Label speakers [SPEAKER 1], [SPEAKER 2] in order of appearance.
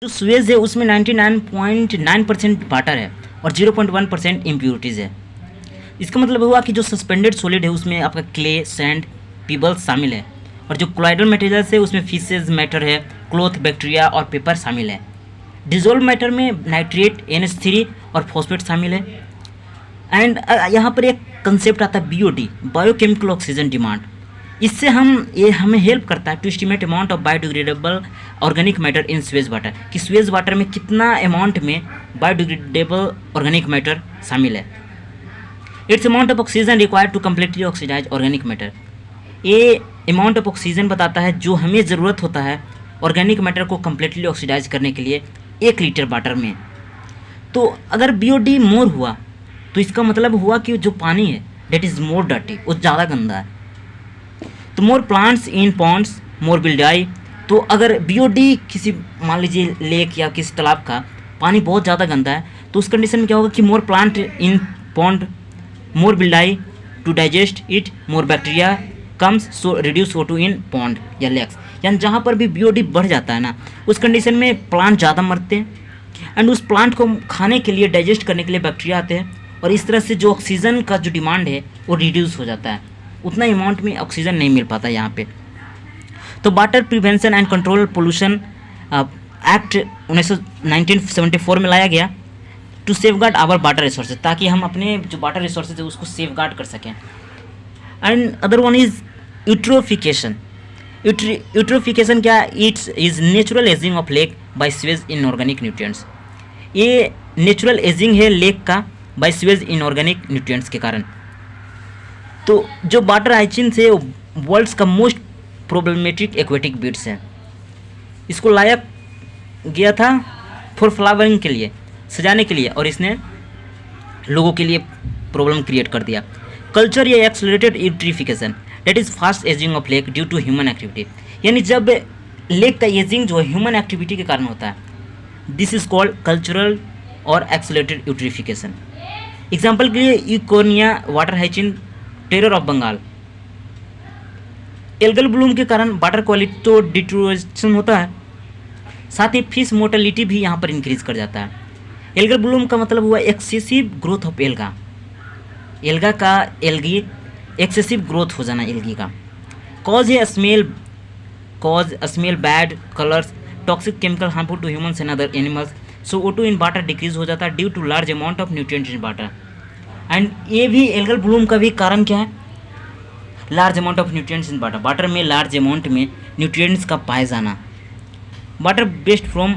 [SPEAKER 1] जो सुएज है उसमें 99.9% वाटर है और 0.1% इम्प्योरिटीज़ है। इसका मतलब हुआ कि जो सस्पेंडेड सॉलिड है उसमें आपका क्ले, सैंड, पीबल्स शामिल है और जो क्लोइडल मटेरियल्स है उसमें फिशेज मैटर है, क्लोथ, बैक्टीरिया और पेपर शामिल है। डिजोल्व मैटर में नाइट्रेट, NH3 और फॉस्फेट शामिल है। एंड यहाँ पर एक कंसेप्ट आता है BOD, बायोकेमिकल ऑक्सीजन डिमांड। इससे ये हमें हेल्प करता है to estimate amount of biodegradable organic matter in sewage water, कि स्वेज वाटर में कितना अमाउंट में बायोडिग्रेडेबल ऑर्गेनिक मैटर शामिल है। It's amount of oxygen required to completely oxidise organic matter. ये अमाउंट ऑफ ऑक्सीजन बताता है जो हमें ज़रूरत होता है ऑर्गेनिक मैटर को कम्प्लीटली ऑक्सीडाइज करने के लिए 1 लीटर वाटर में। तो अगर BOD मोर हुआ तो इसका मतलब हुआ कि जो पानी है डेट इज़ मोर डर्टी, वो ज़्यादा गंदा है। तो more plants in ponds more will die. तो अगर BOD किसी, मान लीजिए लेक या किसी तालाब का पानी बहुत ज़्यादा गंदा है तो उस कंडीशन में क्या होगा कि more plant in pond more will die to digest it, more bacteria comes so reduce O2 in pond या लेक्स। यानी जहाँ पर भी BOD बढ़ जाता है ना, उस कंडीशन में प्लांट ज़्यादा मरते हैं एंड उस प्लांट को खाने के लिए, डाइजेस्ट करने के लिए बैक्टीरिया आते हैं और इस तरह से जो ऑक्सीजन का जो डिमांड है वो रिड्यूस हो जाता है, उतना अमाउंट में ऑक्सीजन नहीं मिल पाता यहाँ पे। तो water prevention and control pollution act 1974 में लाया गया to safeguard our water resources, ताकि हम अपने जो वाटर रिसोर्सेज है उसको सेफगार्ड कर सकें। And other one is eutrophication. Eutrophication क्या? It's is natural ageing of lake by sewage inorganic nutrients. ये नेचुरल एजिंग है लेक का बाय सीवेज इनऑर्गेनिक न्यूट्रिएंट्स के कारण। तो जो वाटर हाइजीन से वर्ल्ड्स का मोस्ट प्रॉब्लमेटिक एक्वेटिक बीड्स है, इसको लाया गया था फॉर फ्लावरिंग के लिए, सजाने के लिए, और इसने लोगों के लिए प्रॉब्लम क्रिएट कर दिया। कल्चर या accelerated eutrophication that is fast ageing of lake due to human activity. यानी जब लेक का एजिंग जो ह्यूमन एक्टिविटी के कारण होता है, दिस इज़ कॉल्ड कल्चरल और एक्सेलरेटेड यूट्रिफिकेशन। एग्जाम्पल के लिए यूकोनिया water hyacinth, terror of Bengal. Algal bloom के कारण वाटर क्वालिटी तो डिटोरेशन होता है, साथ ही फिश मोर्टेलिटी भी यहाँ पर इंक्रीज कर जाता है। एल्गल ब्लूम का मतलब हुआ excessive growth of alga, alga का एल्गी एक्सेसिव ग्रोथ हो जाना एल्गी का। कॉज है smell, bad colours, toxic chemical harmful to humans and other animals. So O2 in water decrease हो जाता है due to large amount of nutrients in water. And ये भी एल्गल ब्लूम का भी कारण क्या है? Large amount of nutrients in water, water में लार्ज अमाउंट में न्यूट्रिएंट्स का पाए जाना। Water based from